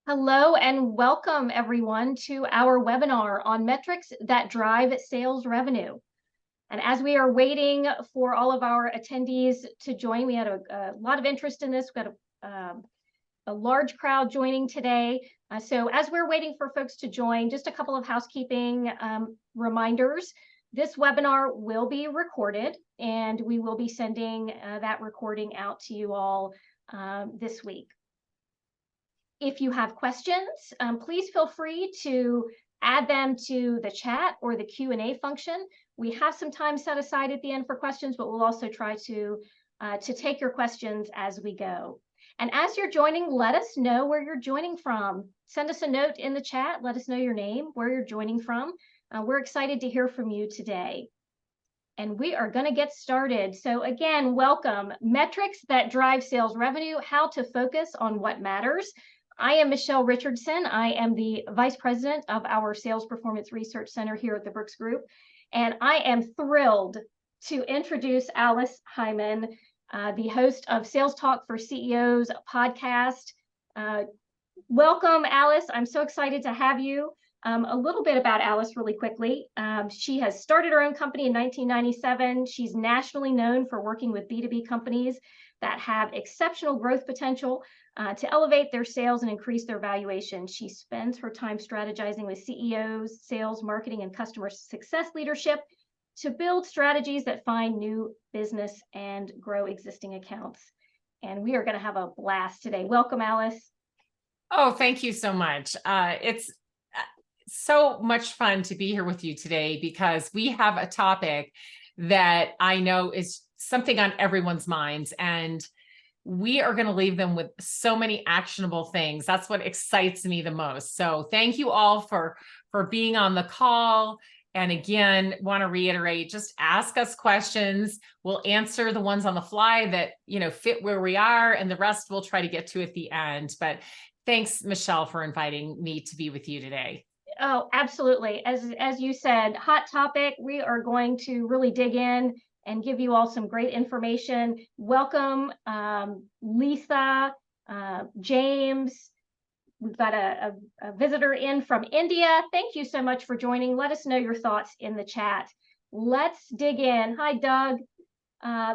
Hello and welcome everyone to our webinar on metrics that drive sales revenue. And as we are waiting for all of our attendees to join, we had a lot of interest in this. We've got a large crowd joining today. So as we're waiting for folks to join, just a couple of housekeeping reminders. This webinar will be recorded and we will be sending that recording out to you all this week. If you have questions, please feel free to add them to the chat or the Q&A function. We have some time set aside at the end for questions, but we'll also try to take your questions as we go. And as you're joining, let us know where you're joining from. Send us a note in the chat. Let us know your name, where you're joining from. We're excited to hear from you today. And we are going to get started. So again, welcome. Metrics that drive sales revenue, how to focus on what matters. I am Michelle Richardson. I am the Vice President of our Sales Performance Research Center here at the Brooks Group. And I am thrilled to introduce Alice Heiman, the host of Sales Talk for CEOs podcast. Welcome, Alice. I'm so excited to have you. A little bit about Alice really quickly. She has started her own company in 1997. She's nationally known for working with B2B companies that have exceptional growth potential to elevate their sales and increase their valuation. She spends her time strategizing with CEOs, sales, marketing, and customer success leadership to build strategies that find new business and grow existing accounts. And we are going to have a blast today. Welcome, Alice. Oh, thank you so much. It's so much fun to be here with you today because we have a topic that I know is something on everyone's minds, and we are going to leave them with so many actionable things. That's what excites me the most. So thank you all for being on the call. And again, want to reiterate, just ask us questions. We'll answer the ones on the fly that, fit where we are, and the rest we'll try to get to at the end. But thanks, Michelle, for inviting me to be with you today. Oh, absolutely. As you said, hot topic. We are going to really dig in and give you all some great information. Welcome, Lisa, James. We've got a visitor in from India. Thank you so much for joining. Let us know your thoughts in the chat. Let's dig in. Hi, Doug.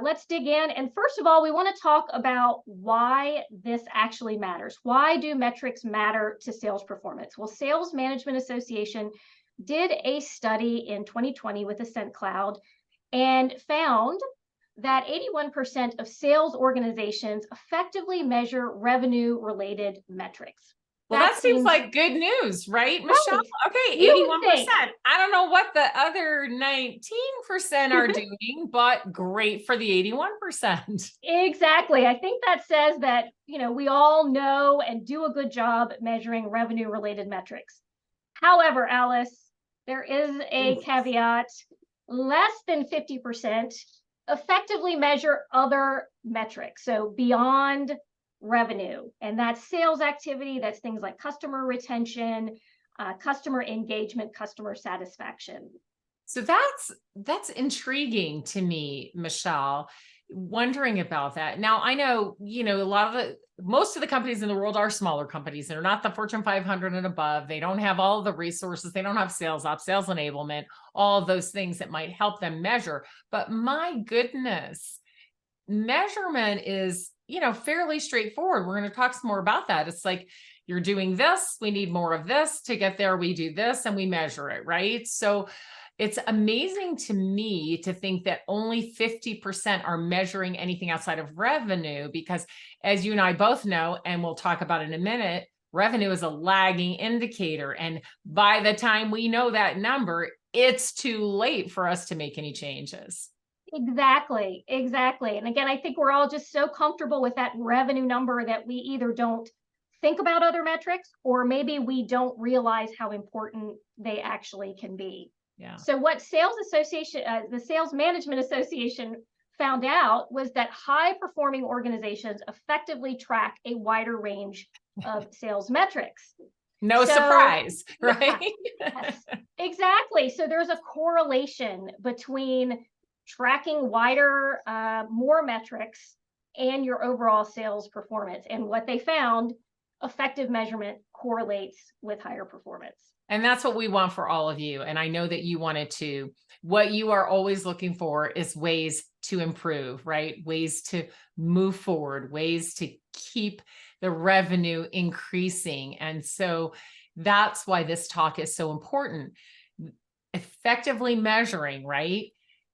Let's dig in. And first of all, we want to talk about why this actually matters. Why do metrics matter to sales performance? Well, Sales Management Association did a study in 2020 with Ascent Cloud and found that 81% of sales organizations effectively measure revenue-related metrics. Well, that seems like good news, right, Michelle? Okay, 81%. I don't know what the other 19% are doing, but great for the 81%. Exactly. I think that says that, we all know and do a good job at measuring revenue-related metrics. However, Alice, there is a caveat. Less than 50% effectively measure other metrics. So beyond revenue, and that's sales activity. That's things like customer retention, customer engagement, customer satisfaction. So that's intriguing to me, Michelle. Wondering about that. Now, I know, most of the companies in the world are smaller companies. They're not the Fortune 500 and above. They don't have all the resources. They don't have sales ops, sales enablement, all of those things that might help them measure. But my goodness, measurement is, fairly straightforward. We're going to talk some more about that. It's like, you're doing this, we need more of this to get there. We do this and we measure it, right? So it's amazing to me to think that only 50% are measuring anything outside of revenue, because as you and I both know, and we'll talk about in a minute, revenue is a lagging indicator. And by the time we know that number, it's too late for us to make any changes. Exactly. And again, I think we're all just so comfortable with that revenue number that we either don't think about other metrics, or maybe we don't realize how important they actually can be. Yeah. So what the Sales Management Association found out was that high-performing organizations effectively track a wider range of sales metrics. No surprise, right? Yes, exactly. So there's a correlation between tracking wider, more metrics and your overall sales performance. And what they found, effective measurement correlates with higher performance. And that's what we want for all of you. And I know that you wanted to. What you are always looking for is ways to improve, right? Ways to move forward, ways to keep the revenue increasing. And so that's why this talk is so important. Effectively measuring, right?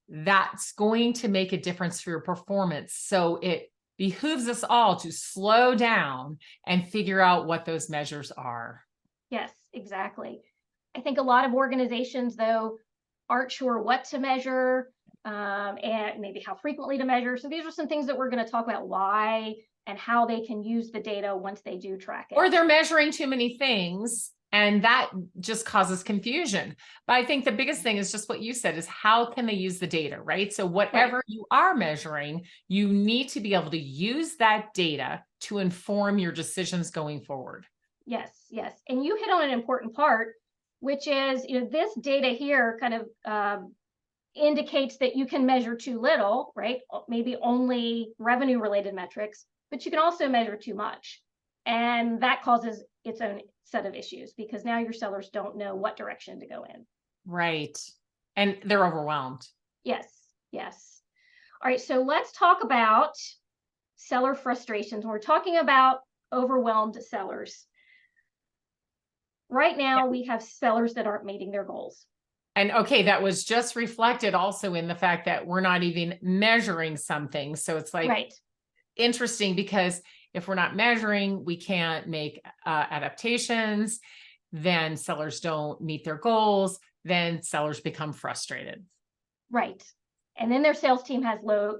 That's going to make a difference for your performance. So it behooves us all to slow down and figure out what those measures are. Yes, exactly. I think a lot of organizations, though, aren't sure what to measure and maybe how frequently to measure. So these are some things that we're going to talk about why and how they can use the data once they do track it. Or they're measuring too many things, and that just causes confusion. But I think the biggest thing is just what you said, is how can they use the data, right? So whatever you are measuring, you need to be able to use that data to inform your decisions going forward. Yes, yes. And you hit on an important part, which is, this data here kind of indicates that you can measure too little, right? Maybe only revenue related metrics, but you can also measure too much. And that causes its own set of issues because now your sellers don't know what direction to go in. Right. And they're overwhelmed. Yes, yes. All right, so let's talk about seller frustrations. We're talking about overwhelmed sellers. Right now, we have sellers that aren't meeting their goals. And okay, that was just reflected also in the fact that we're not even measuring something. So it's like interesting, because if we're not measuring, we can't make adaptations. Then sellers don't meet their goals. Then sellers become frustrated. Right. And then your sales team has low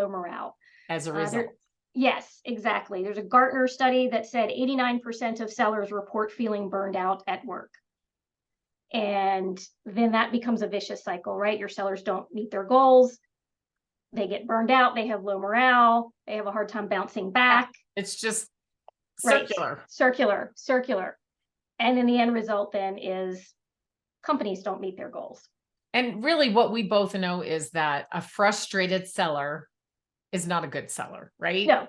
morale. As a result. Yes, exactly. There's a Gartner study that said 89% of sellers report feeling burned out at work. And then that becomes a vicious cycle, right? Your sellers don't meet their goals. They get burned out. They have low morale. They have a hard time bouncing back. It's just circular. Circular. And then the end result then is companies don't meet their goals. And really what we both know is that a frustrated seller is not a good seller, right? No.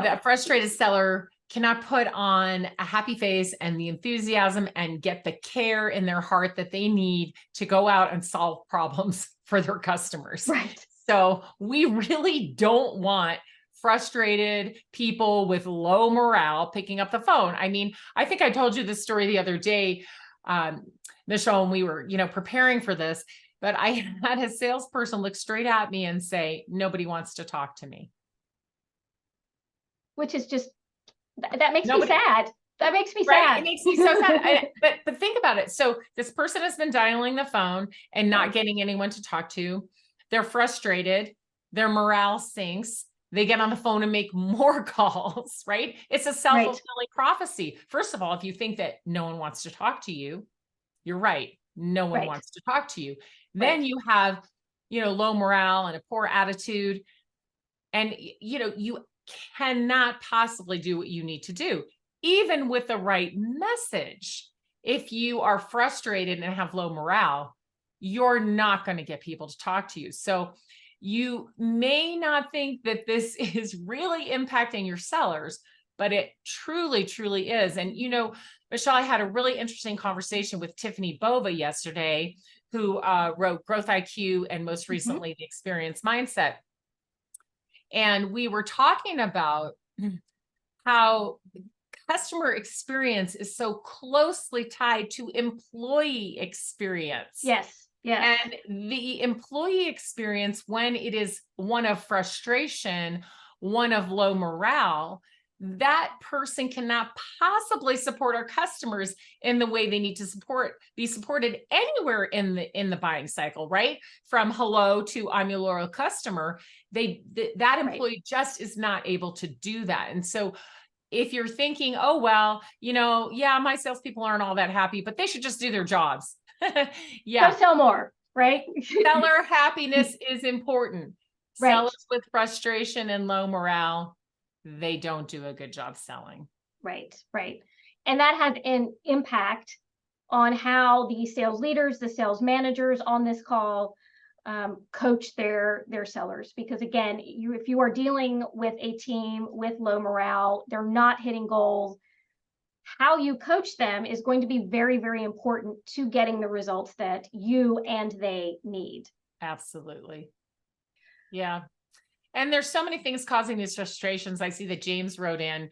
That frustrated seller cannot put on a happy face and the enthusiasm and get the care in their heart that they need to go out and solve problems for their customers. Right. So we really don't want frustrated people with low morale picking up the phone. I mean, I think I told you this story the other day, Michelle, when we were, preparing for this, but I had a salesperson look straight at me and say, nobody wants to talk to me. Which is just, that makes me sad. That makes me right? sad. It makes me so sad. But think about it. So this person has been dialing the phone and not getting anyone to talk to. They're frustrated. Their morale sinks. They get on the phone and make more calls, right? It's a self-fulfilling prophecy. First of all, if you think that no one wants to talk to you, you're right. No one wants to talk to you. Then you have, low morale and a poor attitude. And, you cannot possibly do what you need to do, even with the right message. If you are frustrated and have low morale, you're not going to get people to talk to you. So you may not think that this is really impacting your sellers, but it truly, truly is. And, Michelle, I had a really interesting conversation with Tiffany Bova yesterday, who wrote Growth IQ and most recently the Experience Mindset. And we were talking about how customer experience is so closely tied to employee experience. Yes. And the employee experience, when it is one of frustration, one of low morale, that person cannot possibly support our customers in the way they need to be supported anywhere in the buying cycle, right? From hello to I'm your loyal customer, that employee just is not able to do that. And so if you're thinking, oh, well, my salespeople aren't all that happy, but they should just do their jobs. Go sell more, right? Seller happiness is important. Right. Sellers with frustration and low morale, they don't do a good job selling. Right. And that has an impact on how the sales leaders, the sales managers on this call coach their sellers. Because again, if you are dealing with a team with low morale, they're not hitting goals, how you coach them is going to be very, very important to getting the results that you and they need. Absolutely. Yeah. And there's so many things causing these frustrations. I see that James wrote in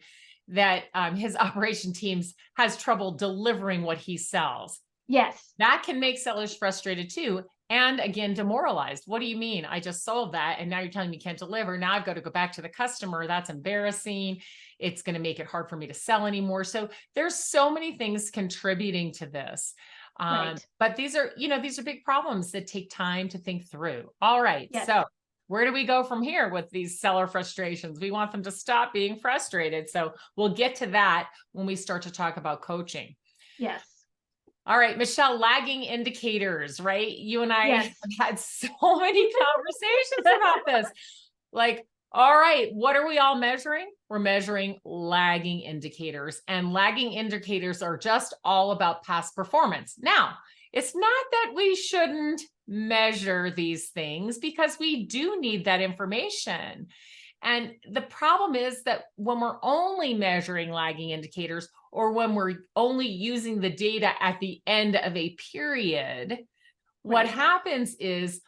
that his operation teams has trouble delivering what he sells. Yes. That can make sellers frustrated too. And again, demoralized. What do you mean? I just sold that. And now you're telling me you can't deliver. Now I've got to go back to the customer. That's embarrassing. It's going to make it hard for me to sell anymore. So there's so many things contributing to this. Right. But these are big problems that take time to think through. All right. Yes. So where do we go from here with these seller frustrations? We want them to stop being frustrated. So we'll get to that when we start to talk about coaching. Yes. All right, Michelle, lagging indicators, right? You and I Yes. have had so many conversations about this. Like, all right, what are we all measuring? We're measuring lagging indicators, and lagging indicators are just all about past performance. Now, it's not that we shouldn't measure these things, because we do need that information. And the problem is that when we're only measuring lagging indicators, or when we're only using the data at the end of a period, what happens is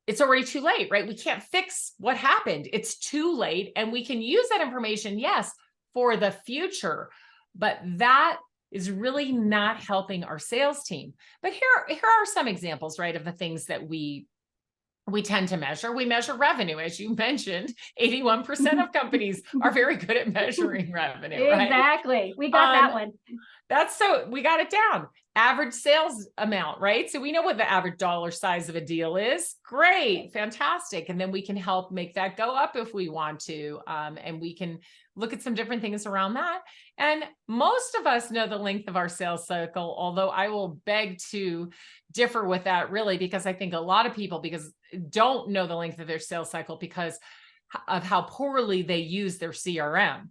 it's already too late, right? We can't fix what happened. It's too late. And we can use that information, yes, for the future, but that is really not helping our sales team. But here are some examples, right, of the things that we tend to measure. We measure revenue. As you mentioned, 81% of companies are very good at measuring revenue, right? Exactly. We got that one. We got it down. Average sales amount, right? So we know what the average dollar size of a deal is. Great, fantastic. And then we can help make that go up if we want to. And we can look at some different things around that. And most of us know the length of our sales cycle, although I will beg to differ with that, really, because I think a lot of people don't know the length of their sales cycle because of how poorly they use their CRM.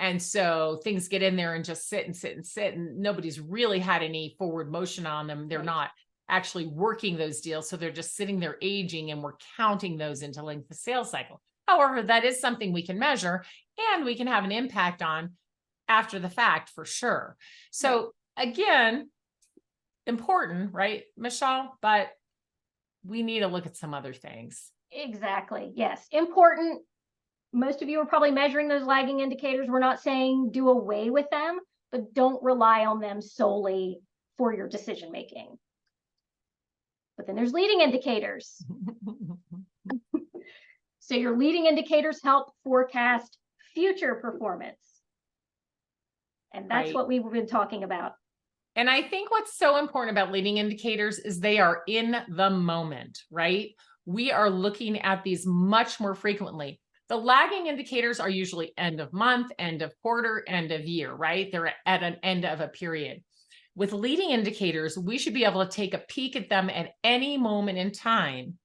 And so things get in there and just sit and sit and sit, and nobody's really had any forward motion on them. They're not actually working those deals. So they're just sitting there aging, and we're counting those into length of sales cycle. However, that is something we can measure and we can have an impact on after the fact, for sure. So again, important, right, Michelle? But we need to look at some other things. Exactly. Yes. Important. Most of you are probably measuring those lagging indicators. We're not saying do away with them, but don't rely on them solely for your decision making. But then there's leading indicators. So your leading indicators help forecast future performance. And that's what we've been talking about. And I think what's so important about leading indicators is they are in the moment, right? We are looking at these much more frequently. The lagging indicators are usually end of month, end of quarter, end of year, right? They're at an end of a period. With leading indicators, we should be able to take a peek at them at any moment in time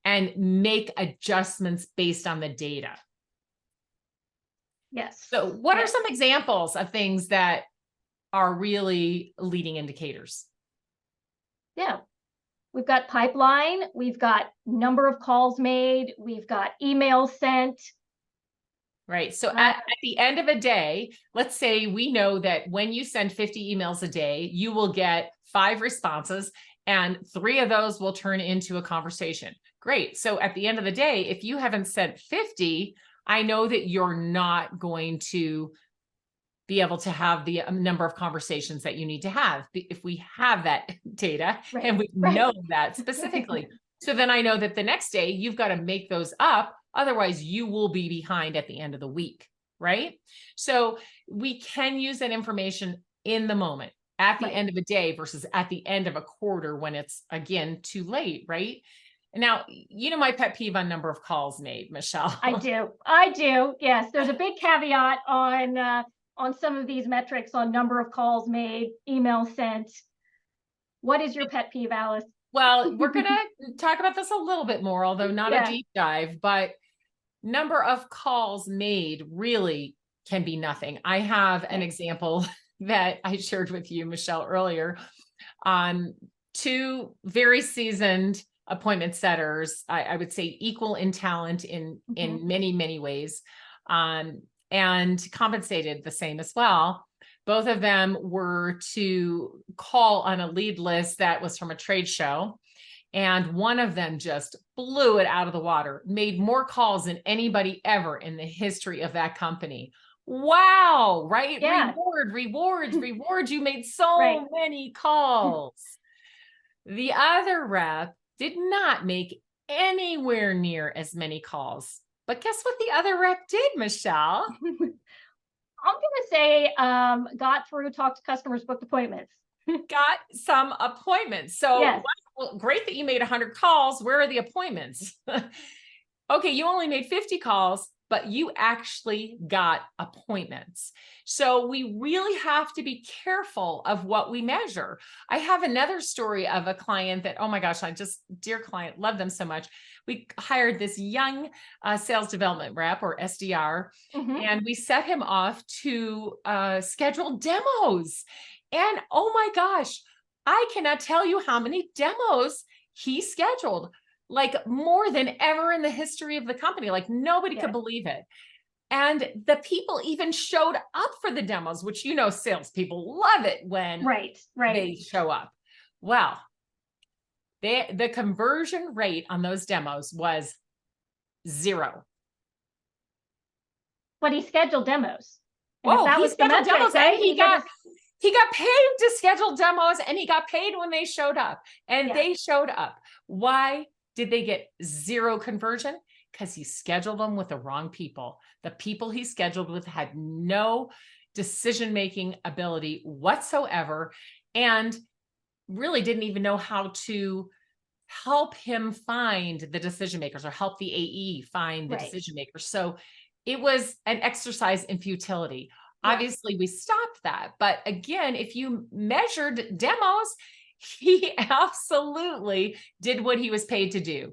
and make adjustments based on the data. Yes. So what are some examples of things that are really leading indicators? Yeah. We've got pipeline, we've got number of calls made, we've got emails sent. Right. So at the end of a day, let's say we know that when you send 50 emails a day, you will get 5 responses, and 3 of those will turn into a conversation. Great. So at the end of the day, if you haven't sent 50, I know that you're not going to be able to have the number of conversations that you need to have if we have that data and we know that specifically. So then I know that the next day you've got to make those up. Otherwise you will be behind at the end of the week, right? So we can use that information in the moment at the end of a day versus at the end of a quarter when it's, again, too late, right? Now, you know my pet peeve on number of calls made, Michelle. I do. Yes, there's a big caveat on some of these metrics on number of calls made, email sent. What is your pet peeve, Alice? Well, we're going to talk about this a little bit more, although not a deep dive, but number of calls made really can be nothing. I have an example that I shared with you, Michelle, earlier. 2 very seasoned appointment setters, I would say equal in talent in many, many ways. and compensated the same as well. Both of them were to call on a lead list that was from a trade show. And one of them just blew it out of the water, made more calls than anybody ever in the history of that company. Wow, right? Yeah. Rewards. You made so Right. many calls. The other rep did not make anywhere near as many calls. But guess what the other rep did, Michelle? I'm going to say got through, talked to customers, booked appointments. Got some appointments. So Yes. well, great that you made 100 calls. Where are the appointments? Okay, you only made 50 calls, but you actually got appointments. So we really have to be careful of what we measure. I have another story of a client that, oh my gosh, dear client, love them so much. We hired this young sales development rep, or SDR, and we set him off to schedule demos. And oh my gosh, I cannot tell you how many demos he scheduled, like more than ever in the history of the company. Like nobody could believe it. And the people even showed up for the demos, which, you know, salespeople love it when they show up. Well, the conversion rate on those demos was 0. But he scheduled demos. Oh, he scheduled demos, and he got paid to schedule demos, and he got paid when they showed up, and they showed up. Why did they get 0 conversion? Because he scheduled them with the wrong people. The people he scheduled with had no decision-making ability whatsoever, and really didn't even know how to help him find the decision makers, or help the AE find the decision makers. So it was an exercise in futility. Obviously, we stopped that. But again, if you measured demos, he absolutely did what he was paid to do.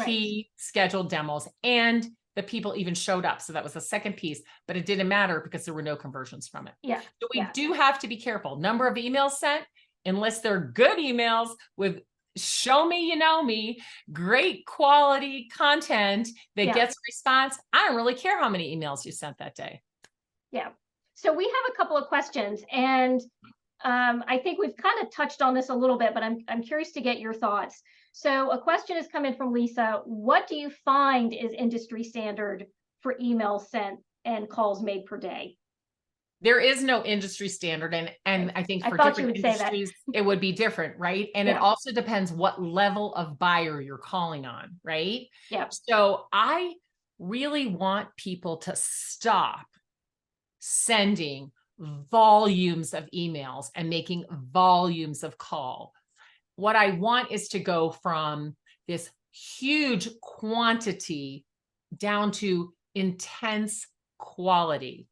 He scheduled demos, and the people even showed up. So that was the second piece, but it didn't matter because there were no conversions from it. So we do have to be careful. Number of emails sent, unless they're good emails with show me, you know me, great quality content that gets a response. I don't really care how many emails you sent that day. Yeah. So we have a couple of questions, and I think we've kind of touched on this a little bit, but I'm curious to get your thoughts. So a question is coming from Lisa. What do you find is industry standard for emails sent and calls made per day? There is no industry standard. And I think for different industries, it would be different, right? And it also depends what level of buyer you're calling on, right? Yeah. So I really want people to stop sending volumes of emails and making volumes of call. What I want is to go from this huge quantity down to intense quality.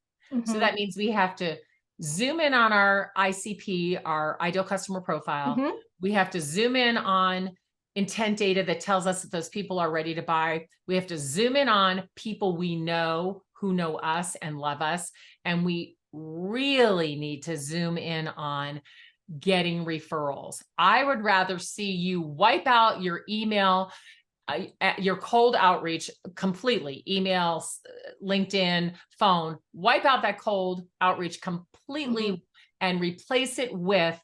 So that means we have to zoom in on our ICP, our ideal customer profile. We have to zoom in on intent data that tells us that those people are ready to buy. We have to zoom in on people we know who know us and love us. And we really need to zoom in on getting referrals. I would rather see you wipe out your email, your cold outreach completely, emails, LinkedIn, phone, wipe out that cold outreach completely and replace it with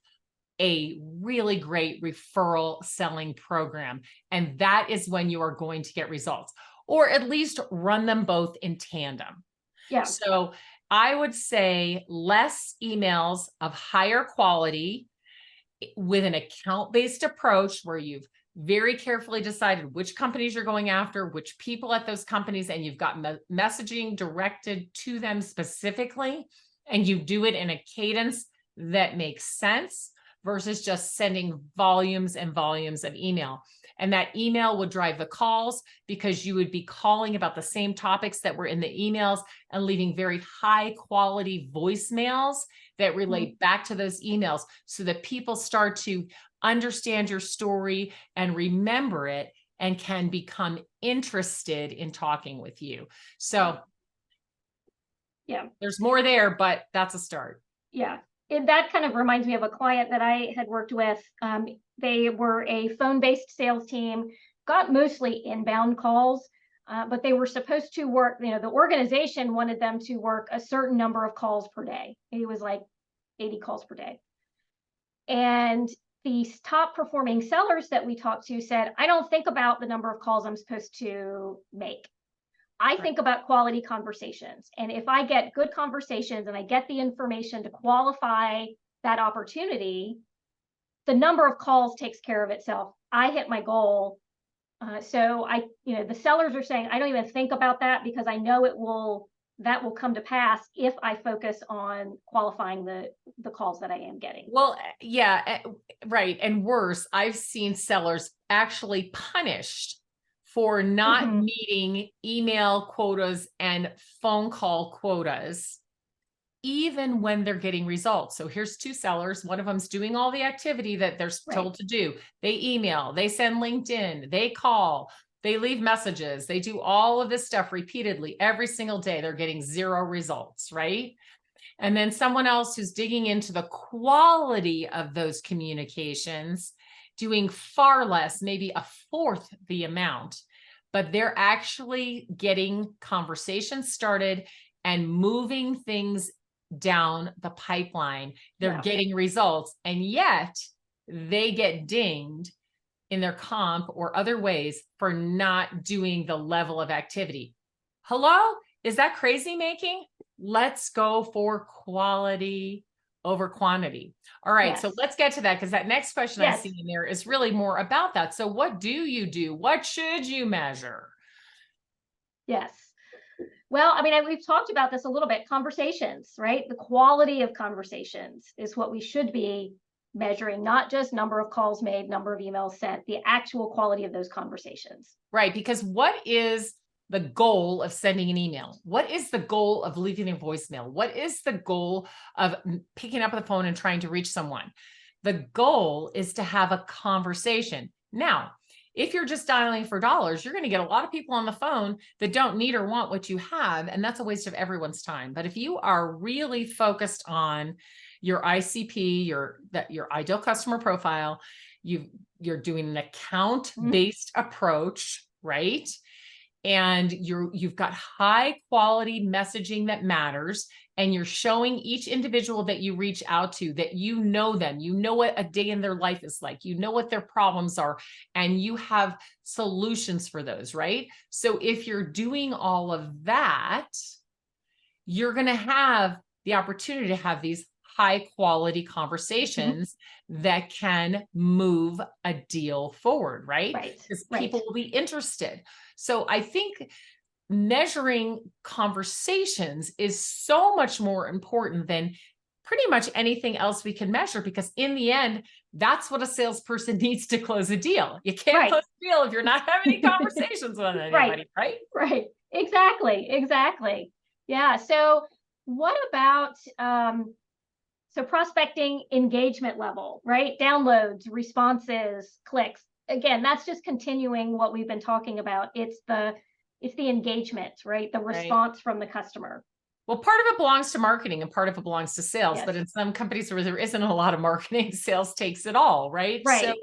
a really great referral selling program. And that is when you are going to get results, or at least run them both in tandem. Yeah. So I would say less emails of higher quality with an account-based approach where you've very carefully decided which companies you're going after, which people at those companies, and you've got messaging directed to them specifically, and you do it in a cadence that makes sense versus just sending volumes and volumes of email. And that email would drive the calls because you would be calling about the same topics that were in the emails and leaving very high quality voicemails that relate back to those emails, so that people start to understand your story and remember it and can become interested in talking with you. So there's more there, but that's a start. Yeah. That kind of reminds me of a client that I had worked with. They were a phone-based sales team, got mostly inbound calls. but they were supposed to work, the organization wanted them to work a certain number of calls per day. It was like 80 calls per day. And the top performing sellers that we talked to said, I don't think about the number of calls I'm supposed to make. I think about quality conversations. And if I get good conversations and I get the information to qualify that opportunity, the number of calls takes care of itself. I hit my goal. So the sellers are saying, I don't even think about that because I know that will come to pass if I focus on qualifying the calls that I am getting. Well, yeah, right. And worse, I've seen sellers actually punished for not meeting email quotas and phone call quotas, even when they're getting results. So here's two sellers. One of them's doing all the activity that they're told to do. They email, they send LinkedIn, they call, they leave messages, they do all of this stuff repeatedly every single day. They're getting 0 results, right? And then someone else who's digging into the quality of those communications, doing far less, maybe a fourth the amount, but they're actually getting conversations started and moving things down the pipeline. They're getting results, and yet they get dinged in their comp or other ways for not doing the level of activity. Hello? Is that crazy making? Let's go for quality over quantity. All right. So let's get to that, because that next question I see in there is really more about that. So what do you do? What should you measure? Yes. Well, I mean, we've talked about this a little bit. Conversations, right? The quality of conversations is what we should be measuring, not just number of calls made, number of emails sent, the actual quality of those conversations. Right. Because what is the goal of sending an email? What is the goal of leaving a voicemail? What is the goal of picking up the phone and trying to reach someone? The goal is to have a conversation. Now, if you're just dialing for dollars, you're going to get a lot of people on the phone that don't need or want what you have, and that's a waste of everyone's time. But if you are really focused on your ICP, your ideal customer profile, you're doing an account-based approach, right? And you've got high quality messaging that matters, and you're showing each individual that you reach out to that you know them, you know what a day in their life is like, you know what their problems are, and you have solutions for those, right? So if you're doing all of that, you're going to have the opportunity to have these high quality conversations that can move a deal forward, right? Because people will be interested. So I think measuring conversations is so much more important than pretty much anything else we can measure, because in the end, that's what a salesperson needs to close a deal. You can't close a deal if you're not having any conversations with anybody, right? Right. Exactly. Yeah. So what about, so prospecting engagement level, right? Downloads, responses, clicks. Again, that's just continuing what we've been talking about. It's the engagement, right? The response from the customer. Well, part of it belongs to marketing and part of it belongs to sales, but in some companies where there isn't a lot of marketing, sales takes it all, right?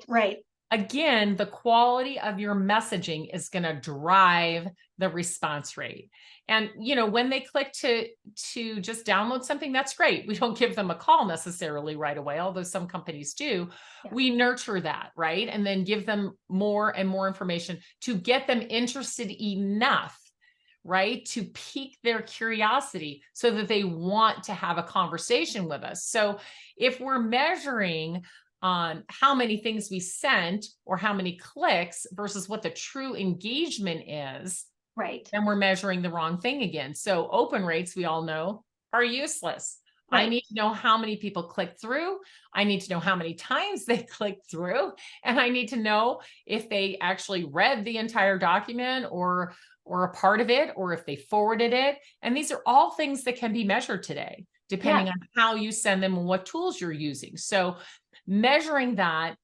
Right. Again, the quality of your messaging is going to drive the response rate. And, when they click to just download something, that's great. We don't give them a call necessarily right away, although some companies do. We nurture that, right? And then give them more and more information to get them interested enough, right, to pique their curiosity so that they want to have a conversation with us. So if we're measuring on how many things we sent or how many clicks versus what the true engagement is, then we're measuring the wrong thing again. So open rates, we all know, are useless. I need to know how many people click through. I need to know how many times they clicked through. And I need to know if they actually read the entire document or a part of it, or if they forwarded it. And these are all things that can be measured today, depending on how you send them and what tools you're using. So measuring that,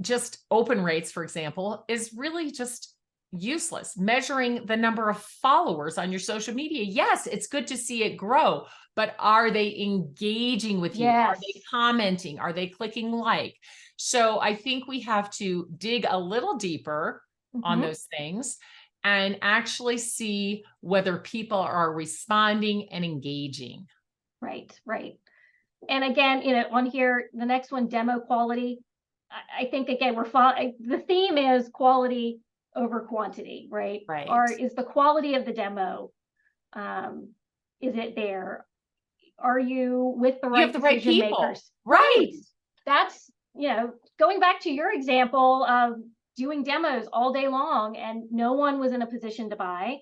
just open rates, for example, is really just useless. Measuring the number of followers on your social media. Yes, it's good to see it grow, but are they engaging with you? Are they commenting? Are they clicking like? So I think we have to dig a little deeper on those things and actually see whether people are responding and engaging. Right, right. And again, on here, the next one, demo quality. I think again, the theme is quality over quantity, right? Right. Or is the quality of the demo, is it there? Are you with the You right have the right decision people. makers? Right. That's, going back to your example of doing demos all day long and no one was in a position to buy,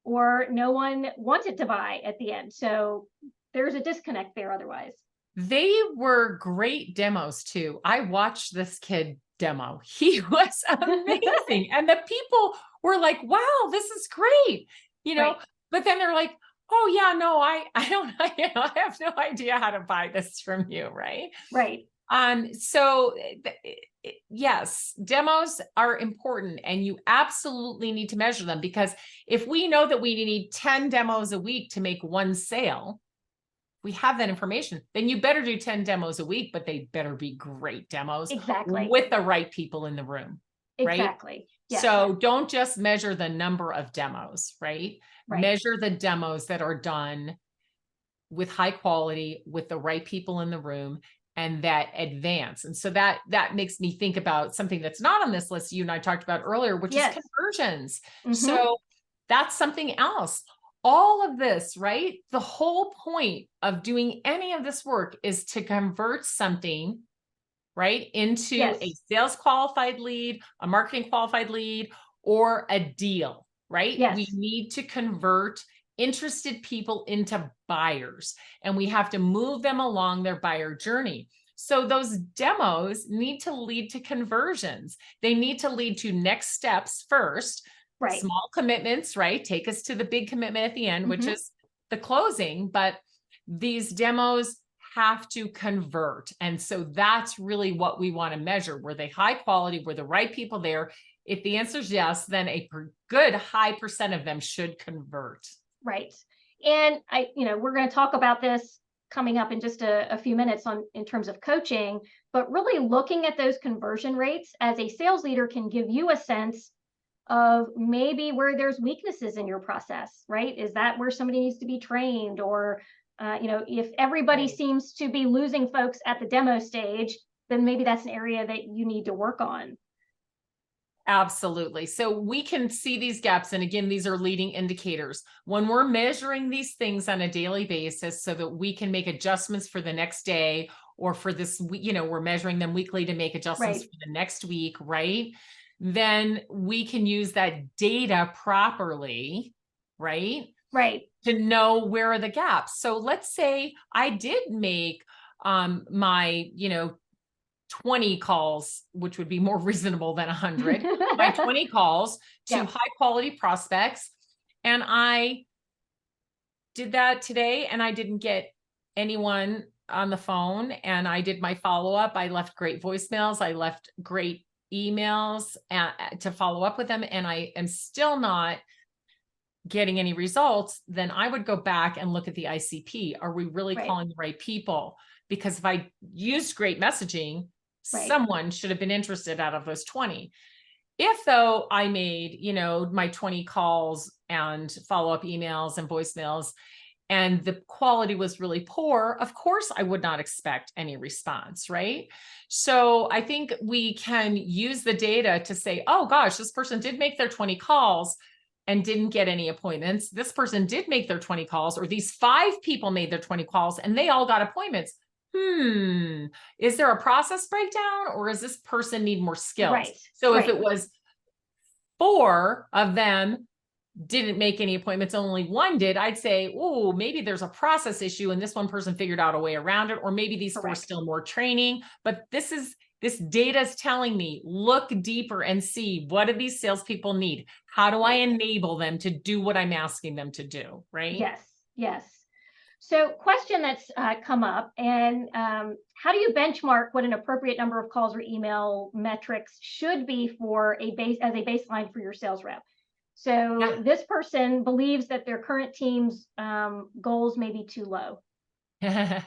or no one wanted to buy at the end. So there's a disconnect there otherwise. They were great demos too. I watched this kid demo. He was amazing. And the people were like, wow, this is great. Right. But then they're like, oh yeah, no, I don't, I have no idea how to buy this from you. Right. Right. So yes, demos are important and you absolutely need to measure them, because if we know that we need 10 demos a week to make one sale, we have that information, then you better do 10 demos a week, but they better be great demos Exactly. with the right people in the room. Right. Exactly. Yes. So don't just measure the number of demos, right? Measure the demos that are done with high quality, with the right people in the room, and that advance. And so that makes me think about something that's not on this list you and I talked about earlier, which is conversions. So that's something else. All of this, right? The whole point of doing any of this work is to convert something, right, into a sales qualified lead, a marketing qualified lead, or a deal, right? We need to convert interested people into buyers, and we have to move them along their buyer journey. So those demos need to lead to conversions. They need to lead to next steps first. Right. Small commitments, right? Take us to the big commitment at the end, which is the closing. But these demos have to convert. And so that's really what we want to measure. Were they high quality? Were the right people there? If the answer is yes, then a good high percent of them should convert. Right. And we're going to talk about this coming up in just a few minutes in terms of coaching, but really looking at those conversion rates as a sales leader can give you a sense of maybe where there's weaknesses in your process, right? Is that where somebody needs to be trained? Or, if everybody seems to be losing folks at the demo stage, then maybe that's an area that you need to work on. Absolutely. So we can see these gaps. And again, these are leading indicators. When we're measuring these things on a daily basis so that we can make adjustments for the next day, or for this week, we're measuring them weekly to make adjustments for the next week, right? Then we can use that data properly, right? Right. To know where are the gaps. So let's say I did make my, 20 calls, which would be more reasonable than 100, my 20 calls to high quality prospects. And I did that today and I didn't get anyone on the phone, and I did my follow-up. I left great voicemails. I left great emails to follow up with them, and I am still not getting any results. Then I would go back and look at the ICP. Are we really calling the right people? Because if I used great messaging, someone should have been interested out of those 20. If though I made, my 20 calls and follow-up emails and voicemails, and the quality was really poor, of course, I would not expect any response, right? So I think we can use the data to say, oh gosh, this person did make their 20 calls and didn't get any appointments. This person did make their 20 calls, or these 5 people made their 20 calls and they all got appointments. Is there a process breakdown, or does this person need more skills? Right. So if it was 4 of them didn't make any appointments, only 1 did, I'd say, oh, maybe there's a process issue and this one person figured out a way around it, or maybe these 4 still more training. But this data is telling me, look deeper and see, what do these salespeople need? How do I enable them to do what I'm asking them to do? Right? Yes. So question that's come up, and how do you benchmark what an appropriate number of calls or email metrics should be for as a baseline for your sales rep? So this person believes that their current team's goals may be too low. Yeah,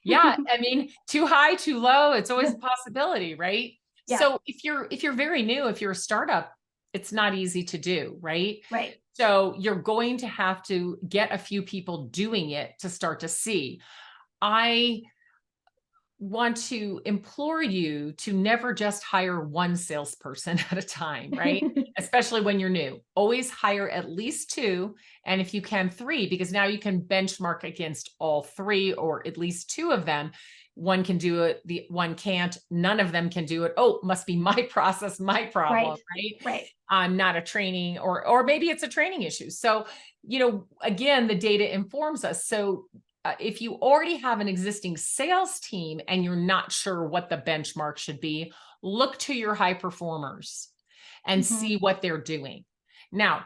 I mean, too high, too low, it's always a possibility, right? So if you're very new, if you're a startup, it's not easy to do, right? Right. So you're going to have to get a few people doing it to start to see. I want to implore you to never just hire one salesperson at a time, right? Especially when you're new. Always hire at least two, and if you can, three, because now you can benchmark against all three or at least two of them. One can do it, the one can't, none of them can do it. Oh, must be my process, my problem, right? Right. Not a training, or maybe it's a training issue. So, again, the data informs us. So if you already have an existing sales team and you're not sure what the benchmark should be, look to your high performers and Mhm. see what they're doing. Now,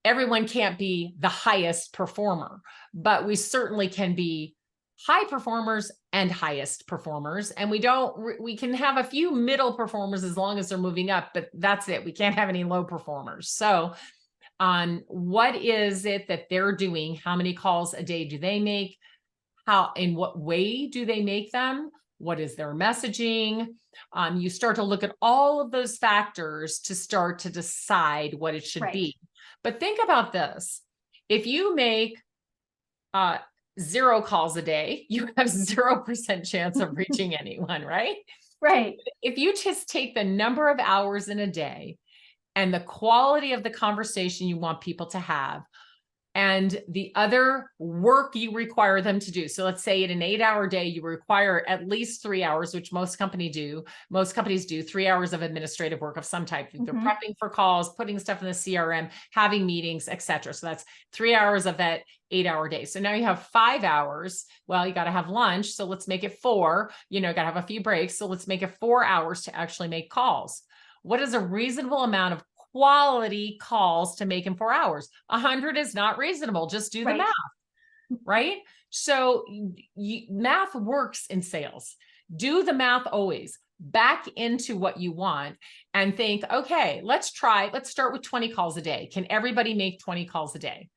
everyone can't be the highest performer, but we certainly can be high performers and highest performers. And we can have a few middle performers as long as they're moving up, but that's it. We can't have any low performers. So on what is it that they're doing? How many calls a day do they make? In what way do they make them? What is their messaging? You start to look at all of those factors to start to decide what it should Right. be. But think about this. If you make 0 calls a day, you have 0% chance of reaching anyone, right? Right. If you just take the number of hours in a day and the quality of the conversation you want people to have, and the other work you require them to do. So let's say in an 8-hour day, you require at least 3 hours, which most companies do. Most companies do 3 hours of administrative work of some type. They're Mhm. prepping for calls, putting stuff in the CRM, having meetings, etc. So that's 3 hours of that 8-hour day. So now you have 5 hours. Well, you got to have lunch. So let's make it 4. Got to have a few breaks. So let's make it 4 hours to actually make calls. What is a reasonable amount of quality calls to make in 4 hours? 100 is not reasonable. Just do the Right. math, right? So math works in sales. Do the math always. Back into what you want and think, okay, let's start with 20 calls a day. Can everybody make 20 calls a day?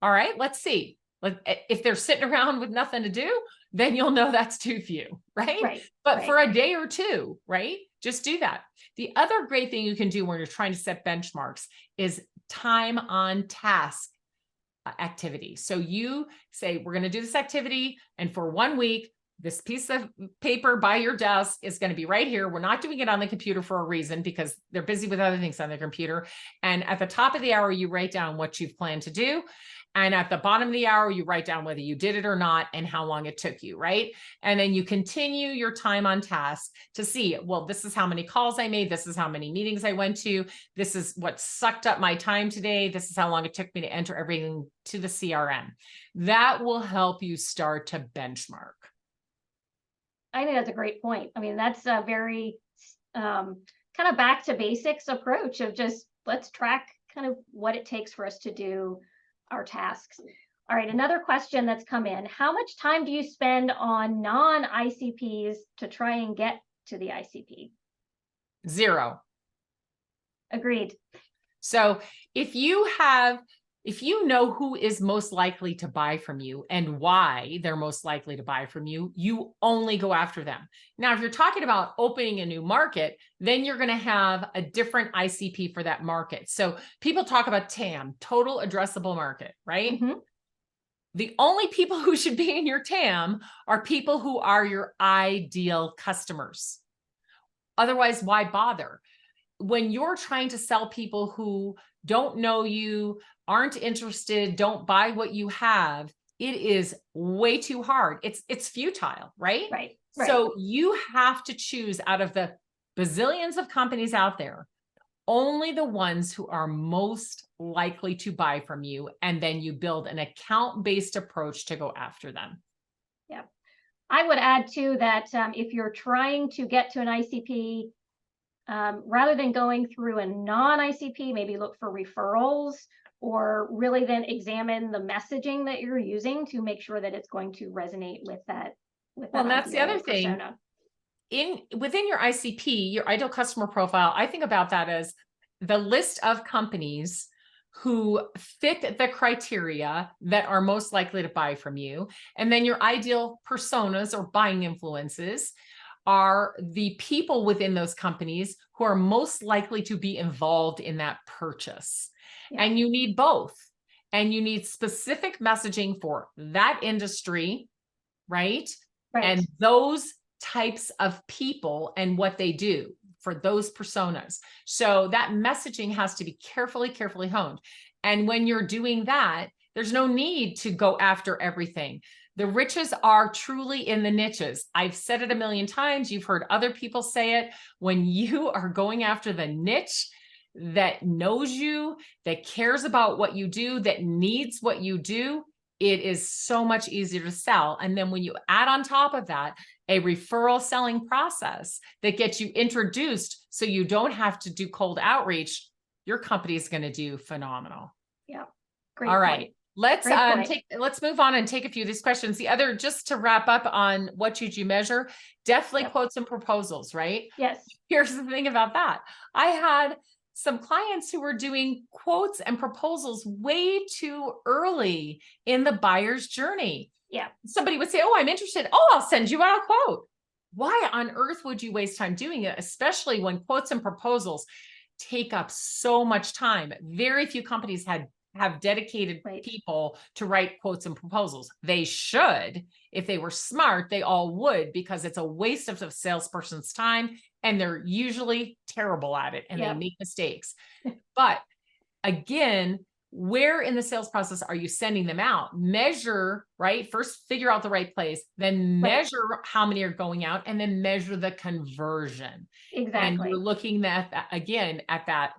All right, let's see. If they're sitting around with nothing to do, then you'll know that's too few, right? Right. But Right. for a day or two, right? Just do that. The other great thing you can do when you're trying to set benchmarks is time on task activity. So you say, we're going to do this activity, and for 1 week, this piece of paper by your desk is going to be right here. We're not doing it on the computer for a reason, because they're busy with other things on their computer. And at the top of the hour, you write down what you've planned to do. And at the bottom of the hour, you write down whether you did it or not and how long it took you, right? And then you continue your time on task to see, well, this is how many calls I made. This is how many meetings I went to. This is what sucked up my time today. This is how long it took me to enter everything to the CRM. That will help you start to benchmark. I think that's a great point. I mean, that's a very kind of back to basics approach of just let's track kind of what it takes for us to do our tasks. All right, another question that's come in. How much time do you spend on non-ICPs to try and get to the ICP? 0. Agreed. So if you know who is most likely to buy from you and why they're most likely to buy from you, you only go after them. Now, if you're talking about opening a new market, then you're going to have a different ICP for that market. So people talk about TAM, total addressable market, right? Mm-hmm. The only people who should be in your TAM are people who are your ideal customers. Otherwise, why bother? When you're trying to sell people who don't know you, aren't interested, don't buy what you have, it is way too hard. It's futile, right? Right. So you have to choose out of the bazillions of companies out there, only the ones who are most likely to buy from you. And then you build an account-based approach to go after them. Yeah. I would add too that if you're trying to get to an ICP, rather than going through a non-ICP, maybe look for referrals, or really then examine the messaging that you're using to make sure that it's going to resonate with that. Well, that's the other thing. persona. Within your ICP, your ideal customer profile, I think about that as the list of companies who fit the criteria that are most likely to buy from you. And then your ideal personas or buying influences are the people within those companies who are most likely to be involved in that purchase. Yeah. And you need both. And you need specific messaging for that industry, right? Right. And those types of people and what they do for those personas. So that messaging has to be carefully honed. And when you're doing that, there's no need to go after everything. The riches are truly in the niches. I've said it a million times. You've heard other people say it. When you are going after the niche that knows you, that cares about what you do, that needs what you do, it is so much easier to sell. And then when you add on top of that a referral selling process that gets you introduced so you don't have to do cold outreach, your company is going to do phenomenal. Yeah. Great. All right. Point. Let's move on and take a few of these questions. The other, just to wrap up on what should you measure, definitely quotes and proposals, right? Yes. Here's the thing about that. I had some clients who were doing quotes and proposals way too early in the buyer's journey. Yeah. Somebody would say, oh, I'm interested. Oh, I'll send you out a quote. Why on earth would you waste time doing it? Especially when quotes and proposals take up so much time. Very few companies have dedicated people to write quotes and proposals. They should. If they were smart, they all would, because it's a waste of the salesperson's time and they're usually terrible at it and they make mistakes. But again, where in the sales process are you sending them out? Measure, right? First, figure out the right place, then measure how many are going out, and then measure the conversion. Exactly. And you're looking at that, again, at that,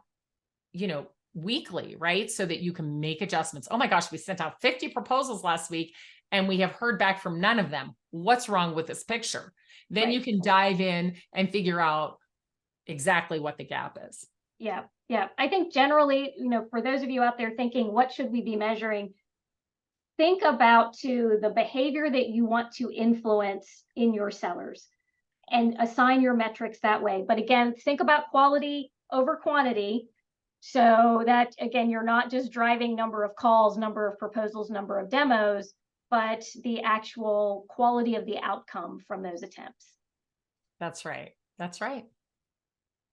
weekly, right? So that you can make adjustments. Oh my gosh, we sent out 50 proposals last week and we have heard back from none of them. What's wrong with this picture? Then you can dive in and figure out exactly what the gap is. Yeah. Yeah. I think generally, for those of you out there thinking, what should we be measuring? Think about the behavior that you want to influence in your sellers and assign your metrics that way. But again, think about quality over quantity. So that, again, you're not just driving number of calls, number of proposals, number of demos, but the actual quality of the outcome from those attempts. That's right. That's right.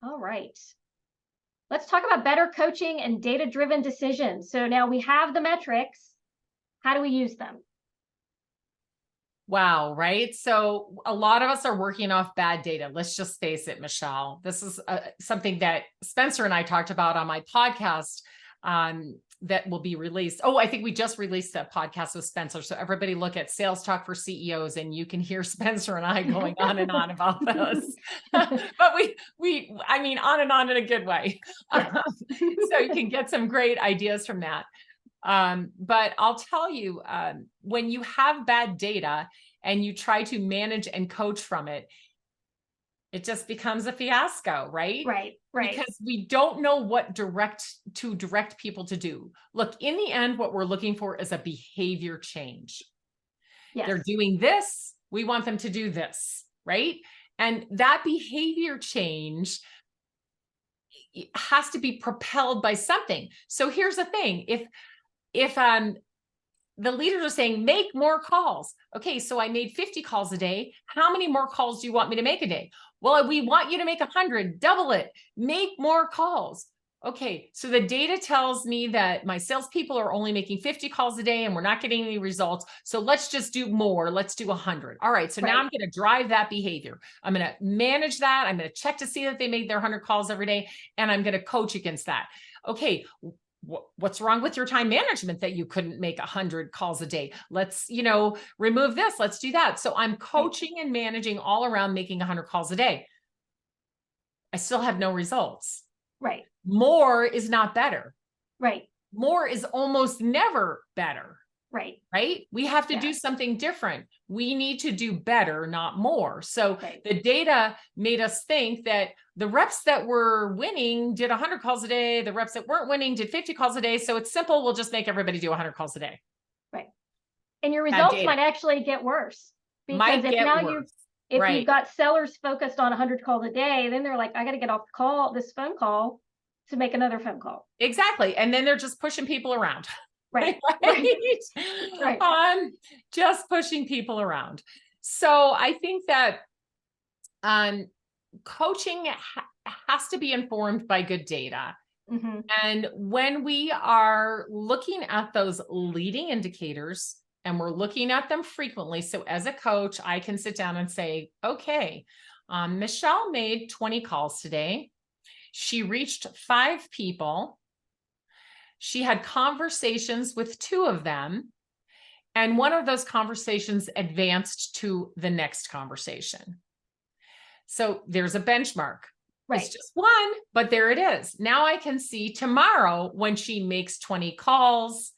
All right. Let's talk about better coaching and data-driven decisions. So now we have the metrics. How do we use them? Wow, right? So a lot of us are working off bad data. Let's just face it, Michelle. This is something that Spencer and I talked about on my podcast that will be released. Oh, I think we just released a podcast with Spencer. So everybody look at Sales Talk for CEOs and you can hear Spencer and I going on and on about this. But I mean, on and on in a good way. So you can get some great ideas from that. But I'll tell you, when you have bad data and you try to manage and coach from it, it just becomes a fiasco, right? Right. Because we don't know what direct people to do. Look, in the end, what we're looking for is a behavior change. Yes. They're doing this. We want them to do this, right? And that behavior change has to be propelled by something. So here's the thing. If the leaders are saying, make more calls. Okay, so I made 50 calls a day. How many more calls do you want me to make a day? Well, we want you to make 100, double it, make more calls. Okay, so the data tells me that my salespeople are only making 50 calls a day and we're not getting any results. So let's just do more. Let's do 100. All right, so now I'm going to drive that behavior. I'm going to manage that. I'm going to check to see that they made their 100 calls every day, and I'm going to coach against that. Okay, what's wrong with your time management that you couldn't make 100 calls a day? Let's, remove this. Let's do that. So I'm coaching and managing all around making 100 calls a day. I still have no results. Right. More is not better. Right. More is almost never better. Right. Right. We have to do something different. We need to do better, not more. So the data made us think that the reps that were winning did 100 calls a day. The reps that weren't winning did 50 calls a day. So it's simple. We'll just make everybody do 100 calls a day. Right. And your results might actually get worse. Because if you've got sellers focused on 100 calls a day, then they're like, I got to get off this phone call to make another phone call. Exactly. And then they're just pushing people around. Right. Right. Just pushing people around. So I think that Um, coaching has to be informed by good data. Mm-hmm. And when we are looking at those leading indicators and we're looking at them frequently, so as a coach, I can sit down and say, okay, Michelle made 20 calls today. She reached 5 people. She had conversations with 2 of them. And one of those conversations advanced to the next conversation. So there's a benchmark. Right. It's just one, but there it is. Now I can see tomorrow when she makes 20 calls,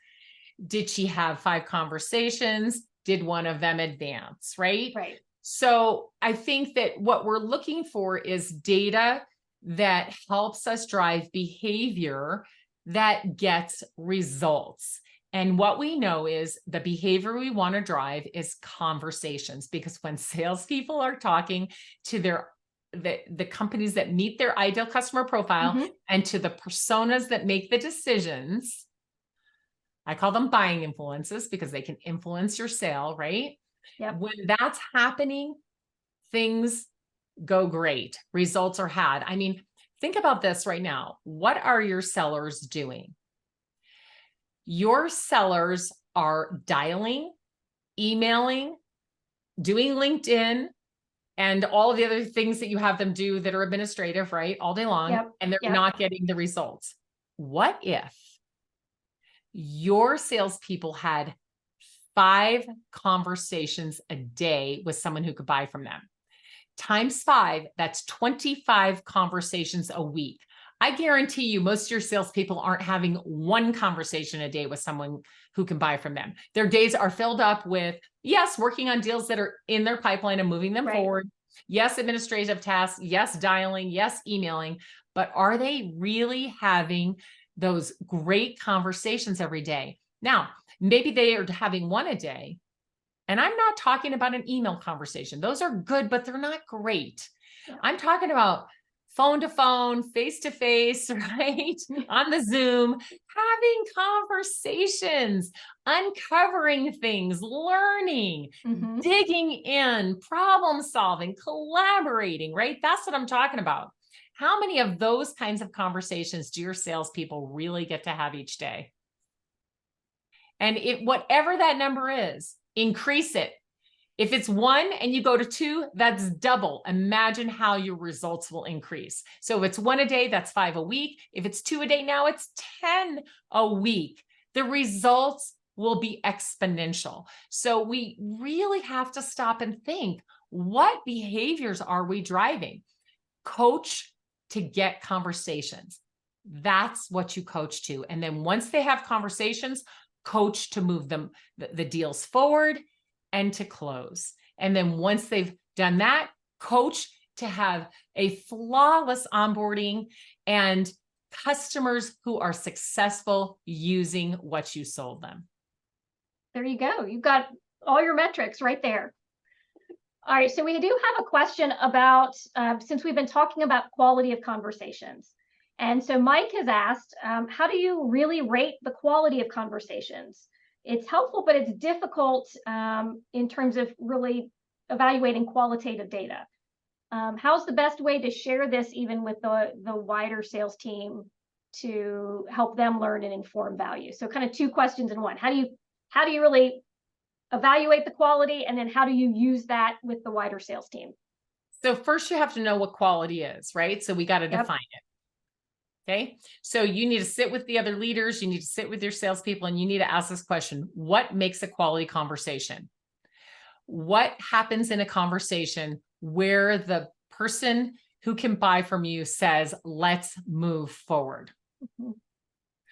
did she have 5 conversations? Did one of them advance, right? Right. So I think that what we're looking for is data that helps us drive behavior that gets results. And what we know is the behavior we want to drive is conversations, because when salespeople are talking to the companies that meet their ideal customer profile, Mm-hmm. and to the personas that make the decisions, I call them buying influences because they can influence your sale, right? Yep. When that's happening, things go great. Results are had. I mean, think about this right now. What are your sellers doing? Your sellers are dialing, emailing, doing LinkedIn, and all of the other things that you have them do that are administrative, right? All day long, Yep. and they're Yep. not getting the results. What if your salespeople had 5 conversations a day with someone who could buy from them? Times 5, that's 25 conversations a week. I guarantee you most of your salespeople aren't having 1 conversation a day with someone who can buy from them. Their days are filled up with, yes, working on deals that are in their pipeline and moving them Right. forward. Yes, administrative tasks. Yes, dialing. Yes, emailing. But are they really having those great conversations every day? Now, maybe they are having 1 a day. And I'm not talking about an email conversation. Those are good, but they're not great. Yeah. I'm talking about phone to phone, face to face, right? On the Zoom, having conversations, uncovering things, learning, Mm-hmm. digging in, problem solving, collaborating, right? That's what I'm talking about. How many of those kinds of conversations do your salespeople really get to have each day? And whatever that number is, increase it. If it's 1 and you go to 2, that's double. Imagine how your results will increase. So if it's 1 a day, that's 5 a week. If it's 2 a day, now it's 10 a week. The results will be exponential. So we really have to stop and think, what behaviors are we driving? Coach to get conversations. That's what you coach to. And then once they have conversations, coach to move them, the deals forward and to close. And then once they've done that, coach to have a flawless onboarding and customers who are successful using what you sold them. There you go. You've got all your metrics right there. All right, so we do have a question about, since we've been talking about quality of conversations. And so Mike has asked, how do you really rate the quality of conversations? It's helpful, but it's difficult in terms of really evaluating qualitative data. How's the best way to share this even with the wider sales team to help them learn and inform value? So kind of 2 questions in one. How do you really evaluate the quality, and then how do you use that with the wider sales team? So first you have to know what quality is, right? So we got to Yep. define it. Okay. So you need to sit with the other leaders, you need to sit with your salespeople, and you need to ask this question: what makes a quality conversation? What happens in a conversation where the person who can buy from you says, let's move forward? Mm-hmm.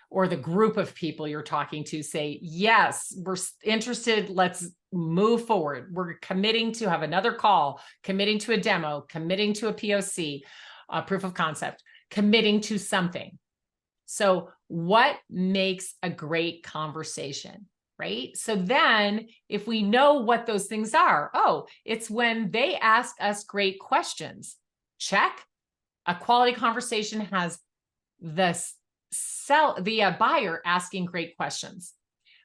Or the group of people you're talking to say, yes, we're interested, let's move forward. We're committing to have another call, committing to a demo, committing to a POC, a proof of concept, committing to something. So what makes a great conversation, right? So then if we know what those things are, it's when they ask us great questions. Check. A quality conversation has the buyer asking great questions.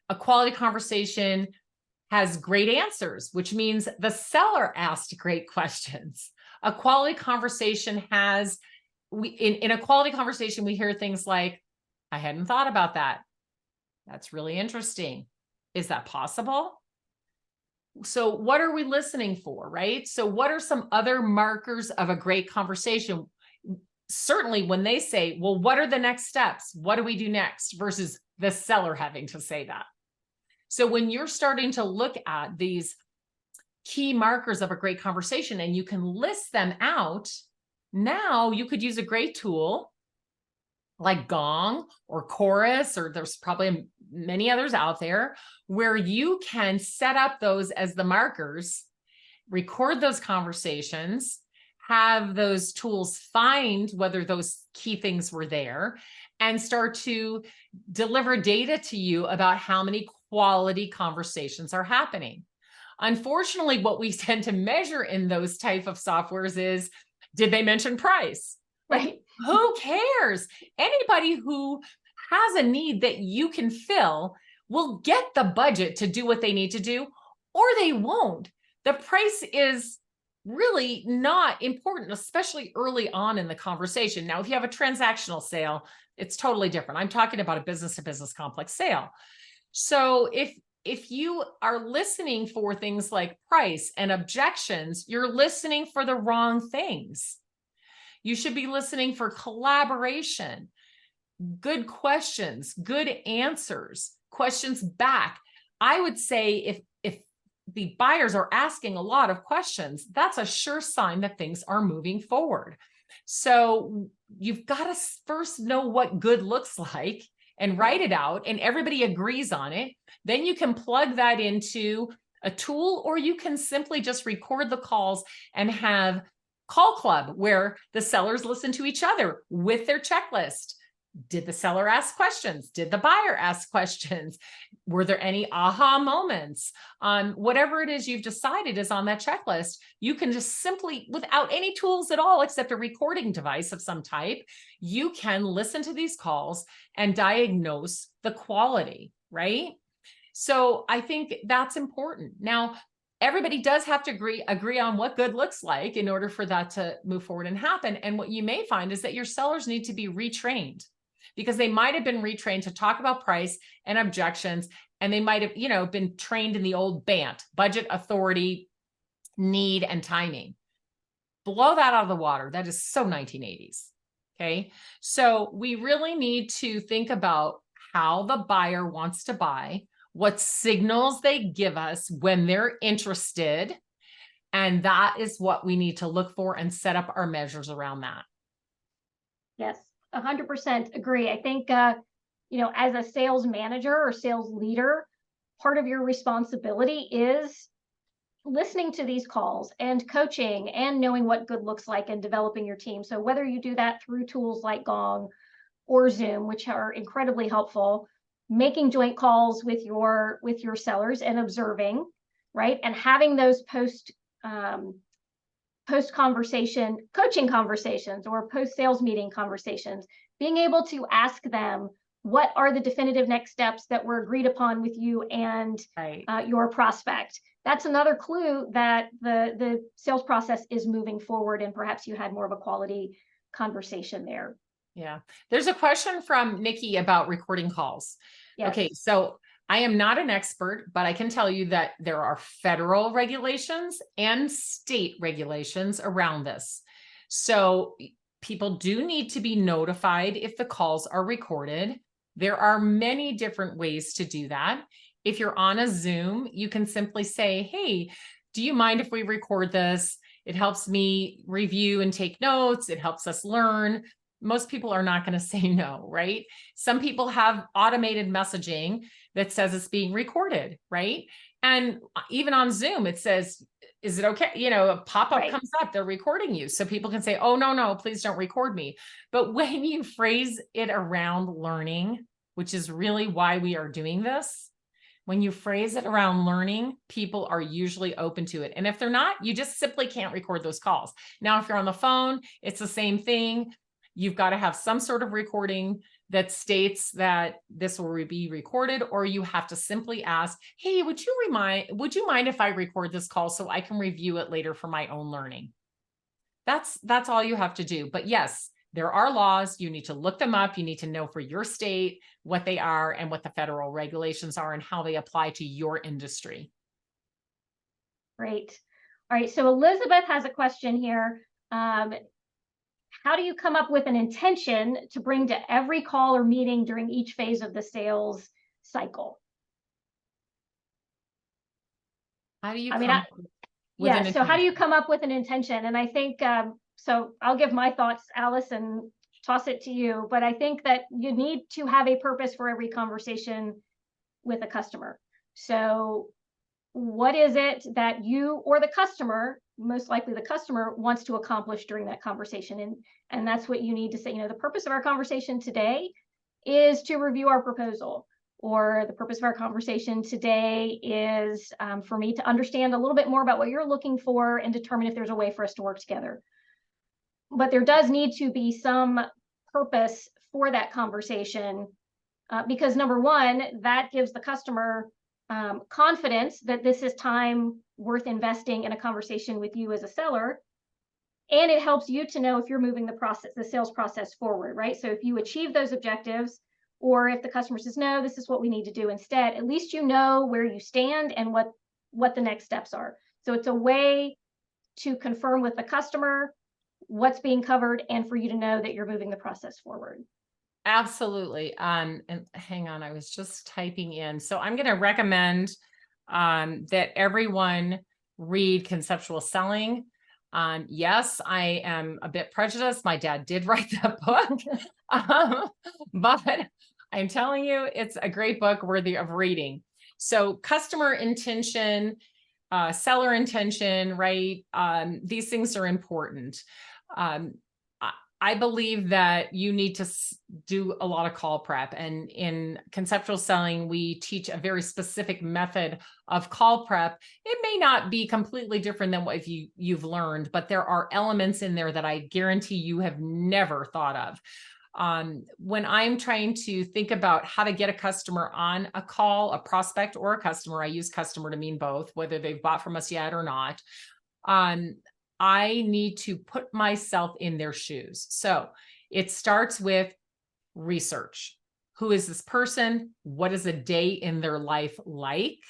A quality conversation has great answers, which means the seller asked great questions. A quality conversation has, in a quality conversation, we hear things like, I hadn't thought about that. That's really interesting. Is that possible? So what are we listening for, right? So what are some other markers of a great conversation? Certainly when they say, well, what are the next steps? What do we do next? Versus the seller having to say that. So when you're starting to look at these key markers of a great conversation and you can list them out, now you could use a great tool like Gong or Chorus, or there's probably many others out there where you can set up those as the markers, record those conversations, have those tools find whether those key things were there, and start to deliver data to you about how many quality conversations are happening. Unfortunately, what we tend to measure in those type of softwares is, did they mention price? Like, who cares? Anybody who has a need that you can fill will get the budget to do what they need to do, or they won't. The price is really not important, especially early on in the conversation. Now, if you have a transactional sale, it's totally different. I'm talking about a business-to-business complex sale. So if you are listening for things like price and objections, you're listening for the wrong things. You should be listening for collaboration, good questions, good answers, questions back. I would say if the buyers are asking a lot of questions, that's a sure sign that things are moving forward. So you've got to first know what good looks like and write it out, and everybody agrees on it. Then you can plug that into a tool, or you can simply just record the calls and have call club where the sellers listen to each other with their checklist. Did the seller ask questions? Did the buyer ask questions? Were there any aha moments? Whatever it is you've decided is on that checklist, you can just simply, without any tools at all, except a recording device of some type, you can listen to these calls and diagnose the quality, right? So I think that's important. Now, everybody does have to agree on what good looks like in order for that to move forward and happen. And what you may find is that your sellers need to be retrained, because they might have been retrained to talk about price and objections, and they might have, been trained in the old BANT, budget, authority, need, and timing. Blow that out of the water. That is so 1980s. Okay. So we really need to think about how the buyer wants to buy, what signals they give us when they're interested. And that is what we need to look for and set up our measures around that. Yes, 100% agree. I think, as a sales manager or sales leader, part of your responsibility is listening to these calls and coaching and knowing what good looks like and developing your team. So whether you do that through tools like Gong or Zoom, which are incredibly helpful, making joint calls with your sellers and observing, right? And having those post conversation coaching conversations or post sales meeting conversations, being able to ask them, what are the definitive next steps that were agreed upon with you and your prospect? That's another clue that the sales process is moving forward, and perhaps you had more of a quality conversation there. Yeah. There's a question from Nikki about recording calls. Yes. Okay. So I am not an expert, but I can tell you that there are federal regulations and state regulations around this. So people do need to be notified if the calls are recorded. There are many different ways to do that. If you're on a Zoom, you can simply say, hey, do you mind if we record this? It helps me review and take notes. It helps us learn. Most people are not going to say no, right? Some people have automated messaging that says it's being recorded, right? And even on Zoom, it says, is it okay? A pop-up comes up, they're recording you. So people can say, oh, no, please don't record me. But when you phrase it around learning, which is really why we are doing this, when you phrase it around learning, people are usually open to it. And if they're not, you just simply can't record those calls. Now, if you're on the phone, it's the same thing. You've got to have some sort of recording that states that this will be recorded, or you have to simply ask, hey, would you mind if I record this call so I can review it later for my own learning? That's all you have to do. But yes, there are laws. You need to look them up. You need to know for your state what they are and what the federal regulations are and how they apply to your industry. Great. All right. So Elizabeth has a question here. How do you come up with an intention to bring to every call or meeting during each phase of the sales cycle? How do you I mean, come with an so how do you intention? come up with an intention? And I think, so I'll give my thoughts, Alice, and toss it to you. But I think that you need to have a purpose for every conversation with a customer. So what is it that you or the customer, most likely the customer, wants to accomplish during that conversation? And that's what you need to say. You know, the purpose of our conversation today is to review our proposal, or the purpose of our conversation today is for me to understand a little bit more about what you're looking for and determine if there's a way for us to work together. But there does need to be some purpose for that conversation, because number one, that gives the customer confidence that this is time worth investing in a conversation with you as a seller. And it helps you to know if you're moving the sales process forward, right? So if you achieve those objectives, or if the customer says, no, this is what we need to do instead, at least you know where you stand and what the next steps are. So it's a way to confirm with the customer what's being covered and for you to know that you're moving the process forward. Absolutely. And hang on, I was just typing in. So I'm going to recommend that everyone read Conceptual Selling. Yes, I am a bit prejudiced. My dad did write that book, but I'm telling you, it's a great book worthy of reading. So customer intention, seller intention, right? These things are important. I believe that you need to do a lot of call prep, and in conceptual selling, we teach a very specific method of call prep. It may not be completely different than what you've learned, but there are elements in there that I guarantee you have never thought of. When I'm trying to think about how to get a customer on a call, a prospect or a customer, I use customer to mean both, whether they've bought from us yet or not. I need to put myself in their shoes. So it starts with research. Who is this person? What is a day in their life like?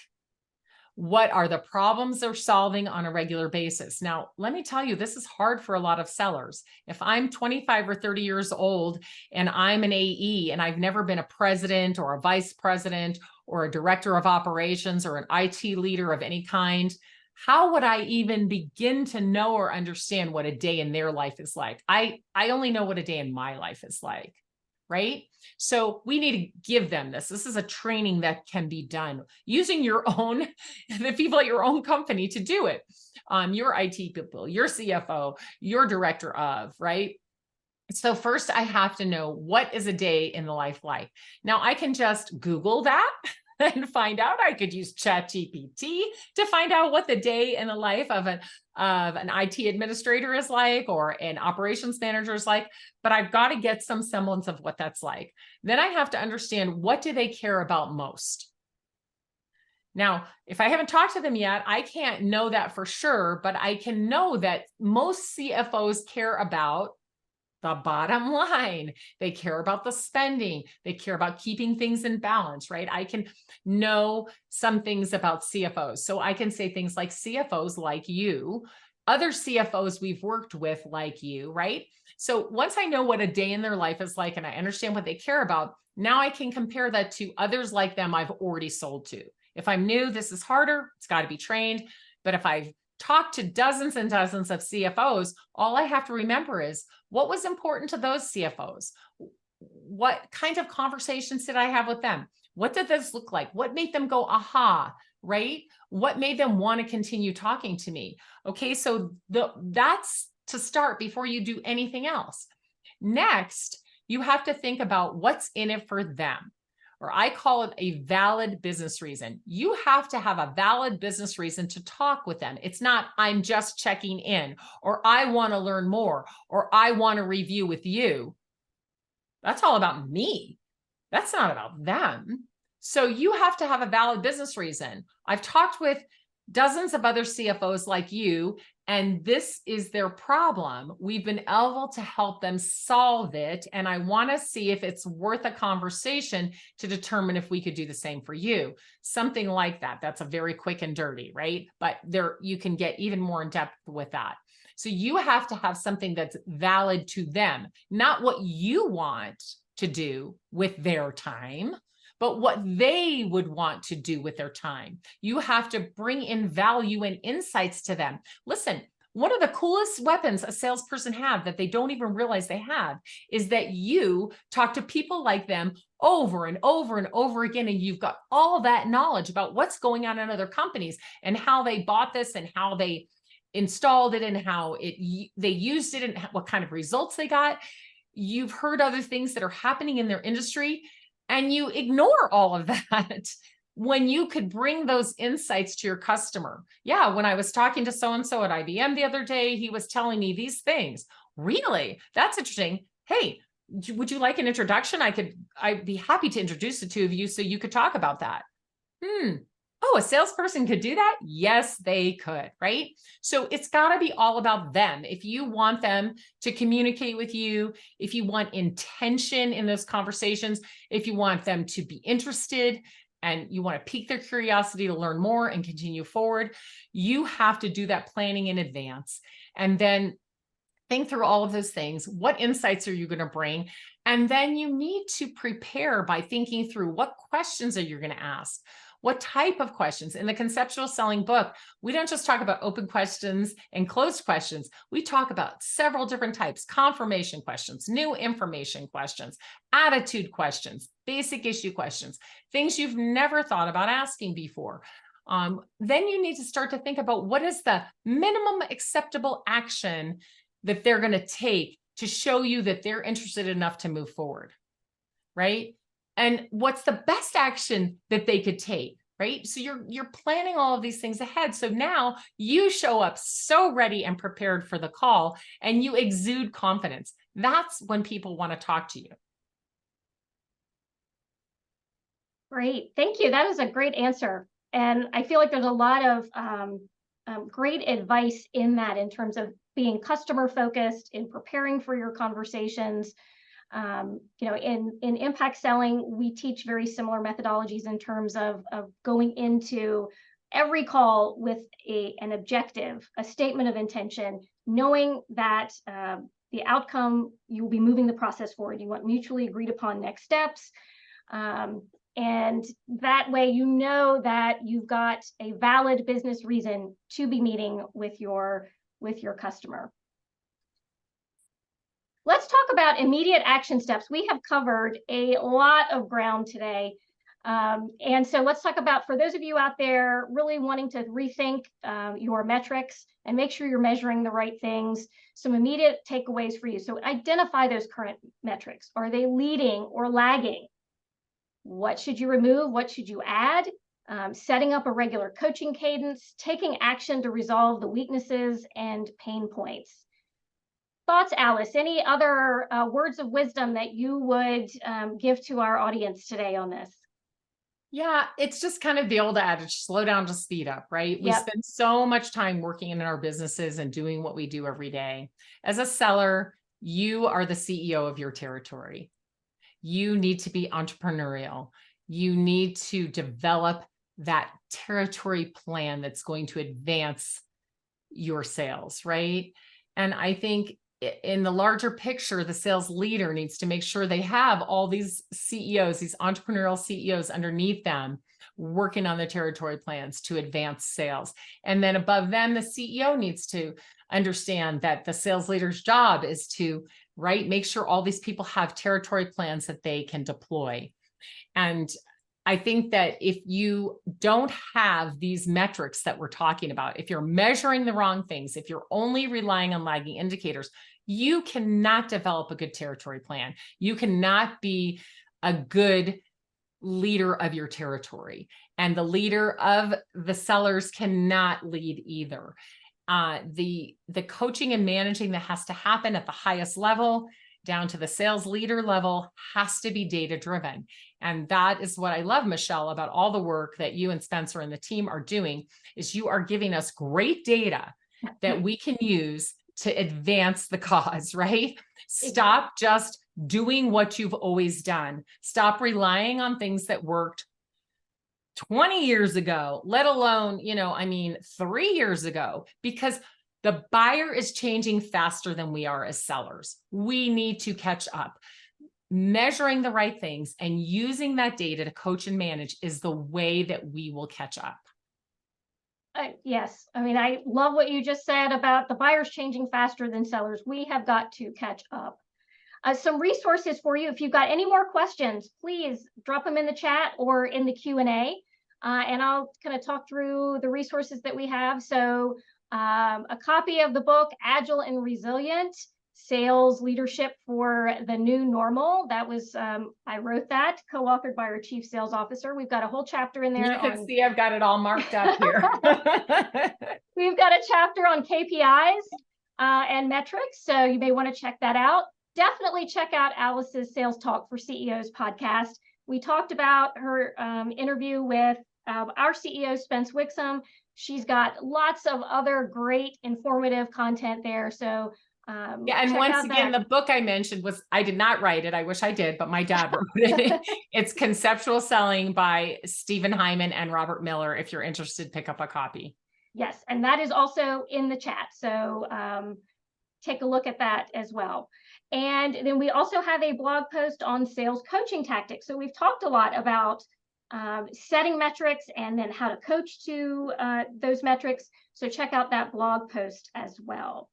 What are the problems they're solving on a regular basis? Now, let me tell you, this is hard for a lot of sellers. If I'm 25 or 30 years old and I'm an AE and I've never been a president or a vice president or a director of operations or an IT leader of any kind, how would I even begin to know or understand what a day in their life is like? I only know what a day in my life is like, right? So we need to give them this. This is a training that can be done using your own, the people at your own company to do it. Your IT people, your CFO, your director of, right? So first I have to know, what is a day in the life like? Now I can just Google that and find out. I could use ChatGPT to find out what the day in the life of an IT administrator is like, or an operations manager is like, but I've got to get some semblance of what that's like. Then I have to understand, what do they care about most? Now, if I haven't talked to them yet, I can't know that for sure, but I can know that most CFOs care about the bottom line. They care about the spending. They care about keeping things in balance, right? I can know some things about CFOs. So I can say things like, CFOs like you, other CFOs we've worked with like you, right? So once I know what a day in their life is like and I understand what they care about, now I can compare that to others like them I've already sold to. If I'm new, this is harder. It's got to be trained. But if I've talked to dozens and dozens of CFOs, all I have to remember is, what was important to those CFOs? What kind of conversations did I have with them? What did this look like? What made them go, aha, right? What made them want to continue talking to me? Okay, so that's to start before you do anything else. Next, you have to think about what's in it for them, or I call it a valid business reason. You have to have a valid business reason to talk with them. It's not, I'm just checking in, or I want to learn more, or I want to review with you. That's all about me. That's not about them. So you have to have a valid business reason. I've talked with dozens of other CFOs like you, and this is their problem. We've been able to help them solve it. And I want to see if it's worth a conversation to determine if we could do the same for you. Something like that. That's a very quick and dirty, right? But there, you can get even more in depth with that. So you have to have something that's valid to them, not what you want to do with their time, but what they would want to do with their time. You have to bring in value and insights to them. Listen, one of the coolest weapons a salesperson have that they don't even realize they have is that you talk to people like them over and over and over again, and you've got all that knowledge about what's going on in other companies and how they bought this and how they installed it and how they used it and what kind of results they got. You've heard other things that are happening in their industry, and you ignore all of that when you could bring those insights to your customer. Yeah, when I was talking to so-and-so at IBM the other day, he was telling me these things. Really? That's interesting. Hey, would you like an introduction? I'd be happy to introduce the two of you so you could talk about that. Oh, a salesperson could do that? Yes, they could, right? So it's got to be all about them. If you want them to communicate with you, if you want intention in those conversations, if you want them to be interested and you want to pique their curiosity to learn more and continue forward, you have to do that planning in advance. And then think through all of those things. What insights are you going to bring? And then you need to prepare by thinking through what questions are you going to ask? What type of questions? In the conceptual selling book, we don't just talk about open questions and closed questions. We talk about several different types: confirmation questions, new information questions, attitude questions, basic issue questions, things you've never thought about asking before. Then you need to start to think about what is the minimum acceptable action that they're going to take to show you that they're interested enough to move forward, right? And what's the best action that they could take, right? So you're planning all of these things ahead. So now you show up so ready and prepared for the call, and you exude confidence. That's when people want to talk to you. Great. Thank you. That is a great answer. And I feel like there's a lot of great advice in that, in terms of being customer focused, in preparing for your conversations. In impact selling, we teach very similar methodologies in terms of going into every call with an objective, a statement of intention, knowing that the outcome, you will be moving the process forward. You want mutually agreed upon next steps. And that way, you know that you've got a valid business reason to be meeting with your customer. Let's talk about immediate action steps. We have covered a lot of ground today. And so let's talk about, for those of you out there really wanting to rethink your metrics and make sure you're measuring the right things, some immediate takeaways for you. So identify those current metrics. Are they leading or lagging? What should you remove? What should you add? Setting up a regular coaching cadence, taking action to resolve the weaknesses and pain points. Thoughts, Alice? Any other words of wisdom that you would give to our audience today on this? Yeah, it's just kind of the old adage, slow down to speed up, right? We spend so much time working in our businesses and doing what we do every day. As a seller, you are the CEO of your territory. You need to be entrepreneurial. You need to develop that territory plan that's going to advance your sales, right? And I think in the larger picture, the sales leader needs to make sure they have all these CEOs, these entrepreneurial CEOs underneath them, working on their territory plans to advance sales. And then above them, the CEO needs to understand that the sales leader's job is to, right, make sure all these people have territory plans that they can deploy. And I think that if you don't have these metrics that we're talking about, if you're measuring the wrong things, if you're only relying on lagging indicators, you cannot develop a good territory plan. You cannot be a good leader of your territory. And the leader of the sellers cannot lead either. The coaching and managing that has to happen at the highest level, down to the sales leader level, has to be data driven. And that is what I love, Michelle, about all the work that you and Spencer and the team are doing, is you are giving us great data that we can use to advance the cause, right? Stop just doing what you've always done. Stop relying on things that worked 20 years ago, let alone, 3 years ago, because the buyer is changing faster than we are as sellers. We need to catch up. Measuring the right things and using that data to coach and manage is the way that we will catch up. Yes. I mean, I love what you just said about the buyers changing faster than sellers. We have got to catch up. Some resources for you. If you've got any more questions, please drop them in the chat or in the Q&A, and I'll kind of talk through the resources that we have. So a copy of the book, Agile and Resilient, Sales Leadership for the New Normal. That was, I wrote that, co-authored by our Chief Sales Officer. We've got a whole chapter in there. You can see I've got it all marked up here. We've got a chapter on KPIs and metrics, so you may want to check that out. Definitely check out Alice's Sales Talk for CEOs podcast. We talked about her interview with our CEO, Spence Wixom. She's got lots of other great informative content there. So yeah, and once again, the book I mentioned I did not write it. I wish I did, but my dad wrote it. It's Conceptual Selling by Stephen Heiman and Robert Miller. If you're interested, pick up a copy. Yes, and that is also in the chat. So take a look at that as well. And then we also have a blog post on sales coaching tactics. So we've talked a lot about setting metrics and then how to coach to those metrics. So check out that blog post as well.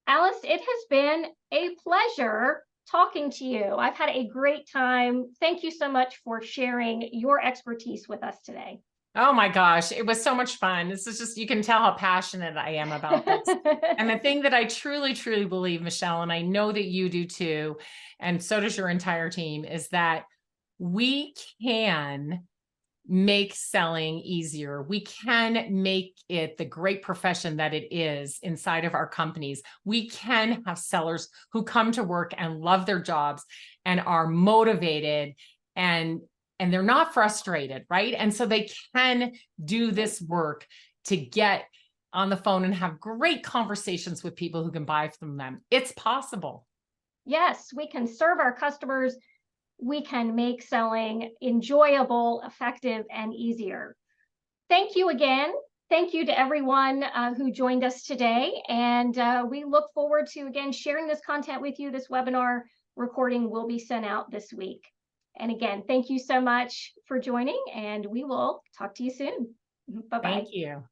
Alice, it has been a pleasure talking to you. I've had a great time. Thank you so much for sharing your expertise with us today. Oh my gosh, it was so much fun. This is just, you can tell how passionate I am about this. And the thing that I truly, truly believe, Michelle, and I know that you do too, and so does your entire team, is that we can make selling easier. We can make it the great profession that it is inside of our companies. We can have sellers who come to work and love their jobs and are motivated and they're not frustrated, right? And so they can do this work to get on the phone and have great conversations with people who can buy from them. It's possible. Yes, we can serve our customers. We can make selling enjoyable, effective, and easier. Thank you again. Thank you to everyone who joined us today. And we look forward to, again, sharing this content with you. This webinar recording will be sent out this week. And again, thank you so much for joining, and we will talk to you soon. Bye-bye. Thank you.